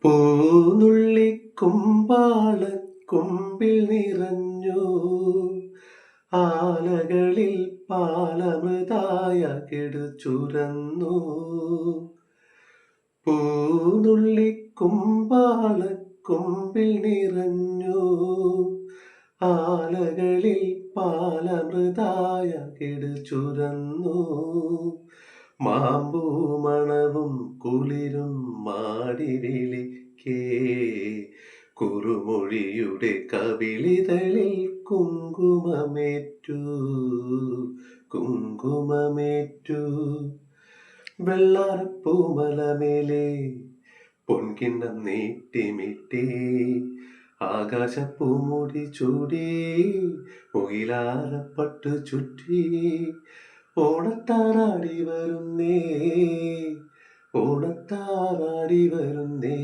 പൂനുള്ളിക്കുമ്പാളക്കൊമ്പിൽ നിറഞ്ഞു ആലകളിൽ പാലമൃതായ കെടുചുരന്നു. പൂനുള്ളിക്കുമ്പാളക്കൊമ്പിൽ നിറഞ്ഞു ആലകളിൽ പാലമൃതായ കെടുചുരന്നു. മാമ്പൂമണവും കുളിരും മാടി വിളിക്കേ കുറുമൊഴിയുടെ കവിളിതളിൽ കുങ്കുമമേറ്റു. വെള്ളാരപ്പൂമലമേലെ പൊൻകിണ്ണം നീട്ടിമിട്ടി ആകാശപ്പൂമുടി ചൂടി മുയിലാരപ്പട്ടു ചുറ്റി ഓണത്താറാടി വരുന്നേ.